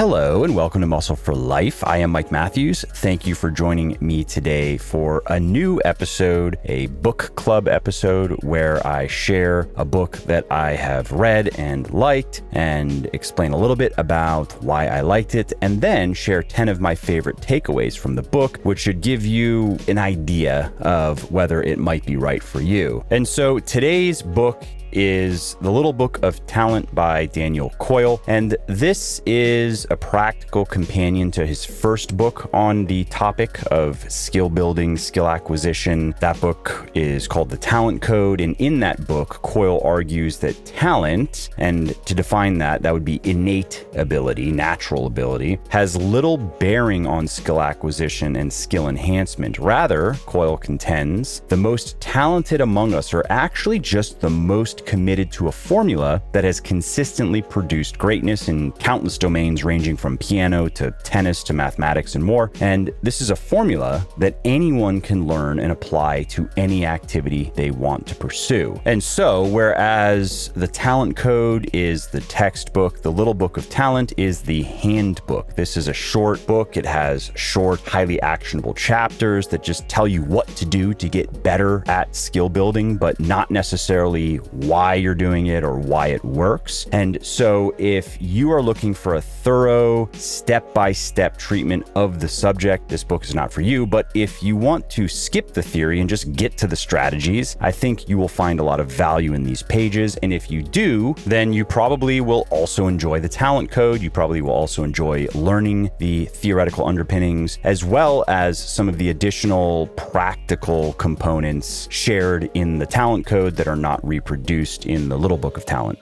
Hello and welcome to Muscle for Life. I am Mike Matthews. Thank you for joining me today for a new episode, a book club episode where I share a book that I have read and liked and explain a little bit about why I liked it, and then share 10 of my favorite takeaways from the book, which should give you an idea of whether it might be right for you. And so today's book is The Little Book of Talent by Daniel Coyle, and this is a practical companion to his first book on the topic of skill building, skill acquisition. That book is called The Talent Code, and in that book, Coyle argues that talent, and to define that would be innate ability, natural ability, has little bearing on skill acquisition and skill enhancement. Rather, Coyle contends, the most talented among us are actually just the most committed to a formula that has consistently produced greatness in countless domains ranging from piano to tennis to mathematics and more. And this is a formula that anyone can learn and apply to any activity they want to pursue. And so, whereas the Talent Code is the textbook, the Little Book of Talent is the handbook. This is a short book. It has short, highly actionable chapters that just tell you what to do to get better at skill building, but not necessarily why you're doing it or why it works. And so if you are looking for a thorough step-by-step treatment of the subject, this book is not for you. But if you want to skip the theory and just get to the strategies, I think you will find a lot of value in these pages. And if you do, then you probably will also enjoy the Talent Code. You probably will also enjoy learning the theoretical underpinnings, as well as some of the additional practical components shared in the Talent Code that are not reproduced in the Little Book of Talent.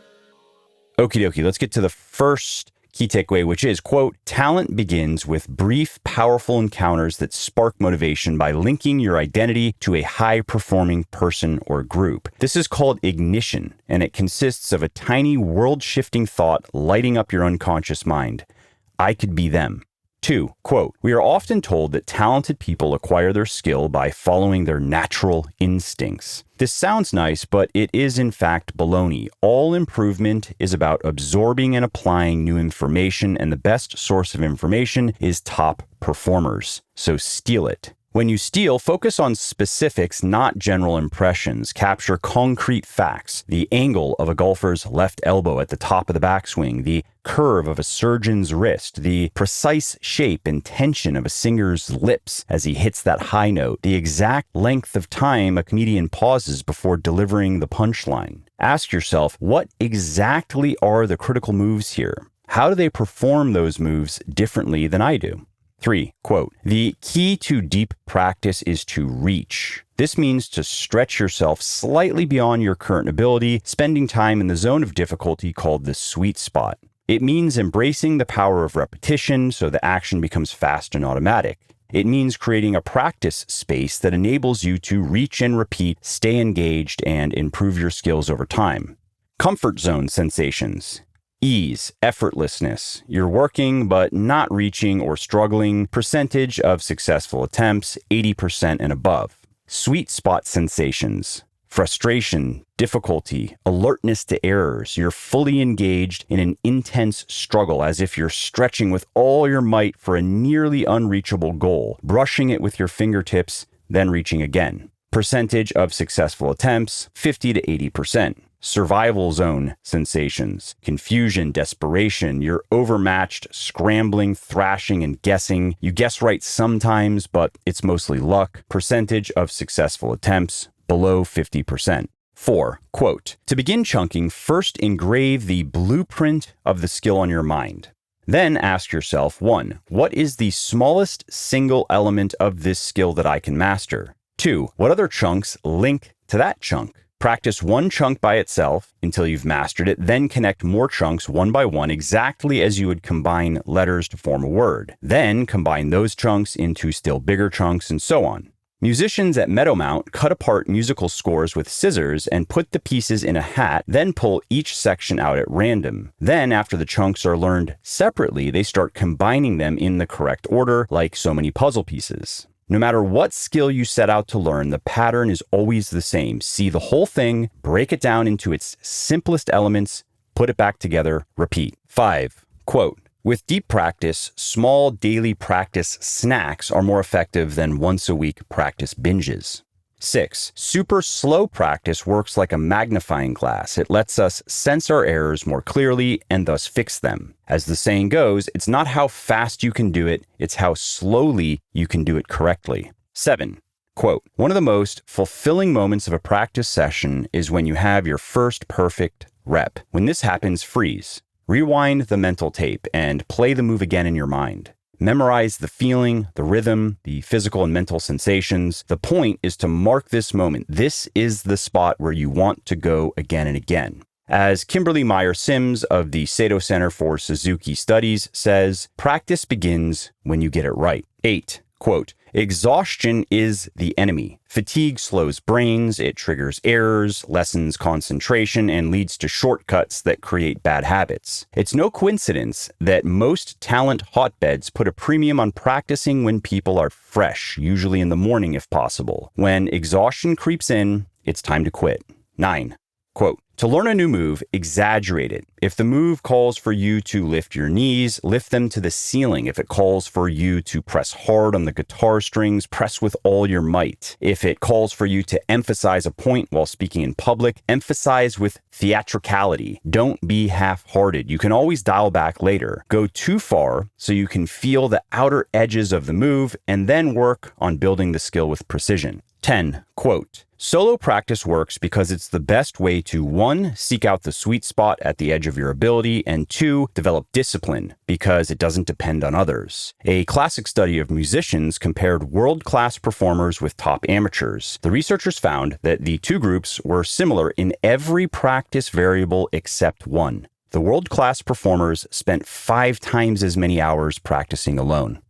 Okie dokie, let's get to the first key takeaway, which is, quote, talent begins with brief, powerful encounters that spark motivation by linking your identity to a high-performing person or group. This is called ignition, and it consists of a tiny world-shifting thought lighting up your unconscious mind. I could be them. 2, quote, we are often told that talented people acquire their skill by following their natural instincts. This sounds nice, but it is in fact baloney. All improvement is about absorbing and applying new information, and the best source of information is top performers. So steal it. When you steal, focus on specifics, not general impressions. Capture concrete facts. The angle of a golfer's left elbow at the top of the backswing, the curve of a surgeon's wrist, the precise shape and tension of a singer's lips as he hits that high note, the exact length of time a comedian pauses before delivering the punchline. Ask yourself, what exactly are the critical moves here? How do they perform those moves differently than I do? 3, quote, the key to deep practice is to reach. This means to stretch yourself slightly beyond your current ability, spending time in the zone of difficulty called the sweet spot. It means embracing the power of repetition so the action becomes fast and automatic. It means creating a practice space that enables you to reach and repeat, stay engaged, and improve your skills over time. Comfort zone sensations. Ease, effortlessness. You're working but not reaching or struggling. Percentage of successful attempts, 80% and above. Sweet spot sensations. Frustration, difficulty, alertness to errors. You're fully engaged in an intense struggle as if you're stretching with all your might for a nearly unreachable goal, brushing it with your fingertips, then reaching again. Percentage of successful attempts, 50 to 80%. Survival zone sensations, confusion, desperation. You're overmatched, scrambling, thrashing, and guessing. You guess right sometimes, but it's mostly luck. Percentage of successful attempts, below 50%. 4, quote, to begin chunking, first engrave the blueprint of the skill on your mind. Then ask yourself, 1, what is the smallest single element of this skill that I can master? 2, what other chunks link to that chunk? Practice one chunk by itself until you've mastered it, then connect more chunks one by one exactly as you would combine letters to form a word. Then combine those chunks into still bigger chunks and so on. Musicians at Meadowmount cut apart musical scores with scissors and put the pieces in a hat, then pull each section out at random. Then, after the chunks are learned separately, they start combining them in the correct order, like so many puzzle pieces. No matter what skill you set out to learn, the pattern is always the same. See the whole thing, break it down into its simplest elements, put it back together, repeat. 5, quote, With deep practice, small daily practice snacks are more effective than once-a-week practice binges. 6. Super slow practice works like a magnifying glass. It lets us sense our errors more clearly and thus fix them. As the saying goes, it's not how fast you can do it, it's how slowly you can do it correctly. 7. Quote, one of the most fulfilling moments of a practice session is when you have your first perfect rep. When this happens, freeze. Rewind the mental tape and play the move again in your mind. Memorize the feeling, the rhythm, the physical and mental sensations. The point is to mark this moment. This is the spot where you want to go again and again. As Kimberly Meyer-Sims of the Sato Center for Suzuki Studies says, practice begins when you get it right. 8. Quote, exhaustion is the enemy. Fatigue slows brains, it triggers errors, lessens concentration, and leads to shortcuts that create bad habits. It's no coincidence that most talent hotbeds put a premium on practicing when people are fresh, usually in the morning if possible. When exhaustion creeps in, it's time to quit. 9. Quote, to learn a new move, exaggerate it. If the move calls for you to lift your knees, lift them to the ceiling. If it calls for you to press hard on the guitar strings, press with all your might. If it calls for you to emphasize a point while speaking in public, emphasize with theatricality. Don't be half-hearted. You can always dial back later. Go too far so you can feel the outer edges of the move and then work on building the skill with precision. 10. Quote, solo practice works because it's the best way to 1. Seek out the sweet spot at the edge of your ability, and 2. Develop discipline because it doesn't depend on others. A classic study of musicians compared world-class performers with top amateurs. The researchers found that the two groups were similar in every practice variable except one. The world-class performers spent 5 times as many hours practicing alone.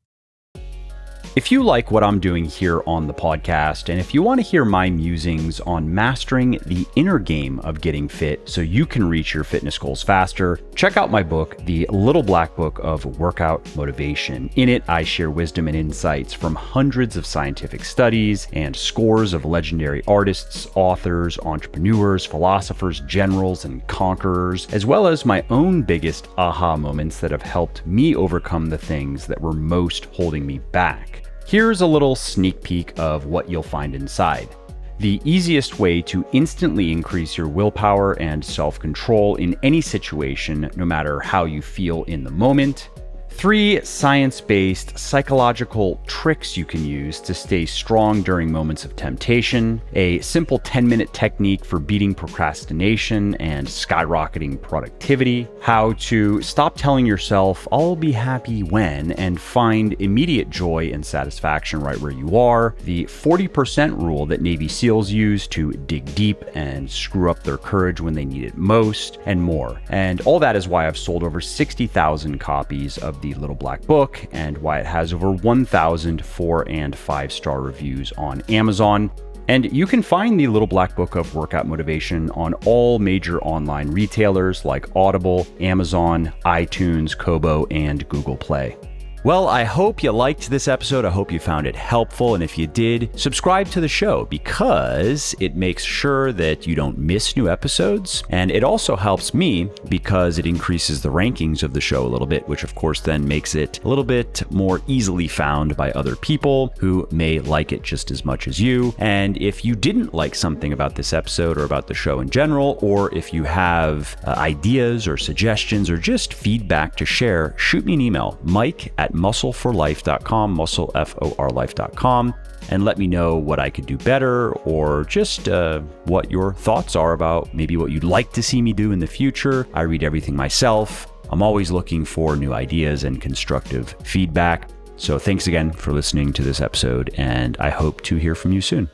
If you like what I'm doing here on the podcast, and if you want to hear my musings on mastering the inner game of getting fit so you can reach your fitness goals faster, check out my book, The Little Black Book of Workout Motivation. In it, I share wisdom and insights from hundreds of scientific studies and scores of legendary artists, authors, entrepreneurs, philosophers, generals, and conquerors, as well as my own biggest aha moments that have helped me overcome the things that were most holding me back. Here's a little sneak peek of what you'll find inside. The easiest way to instantly increase your willpower and self-control in any situation, no matter how you feel in the moment. 3 science-based psychological tricks you can use to stay strong during moments of temptation. A simple 10-minute technique for beating procrastination and skyrocketing productivity. How to stop telling yourself, I'll be happy when, and find immediate joy and satisfaction right where you are. The 40% rule that Navy SEALs use to dig deep and screw up their courage when they need it most, and more. And all that is why I've sold over 60,000 copies of the Little Black Book, and why it has over 1,000 4- and 5-star reviews on Amazon. And you can find the Little Black Book of Workout Motivation on all major online retailers like Audible, Amazon, iTunes, Kobo, and Google Play. Well, I hope you liked this episode. I hope you found it helpful. And if you did, subscribe to the show because it makes sure that you don't miss new episodes. And it also helps me because it increases the rankings of the show a little bit, which of course then makes it a little bit more easily found by other people who may like it just as much as you. And if you didn't like something about this episode or about the show in general, or if you have ideas or suggestions or just feedback to share, shoot me an email, mike@muscleforlife.com, muscleforlife.com, and let me know what I could do better, or just what your thoughts are about maybe what you'd like to see me do in the future. I read everything myself. I'm always looking for new ideas and constructive feedback. So thanks again for listening to this episode, and I hope to hear from you soon.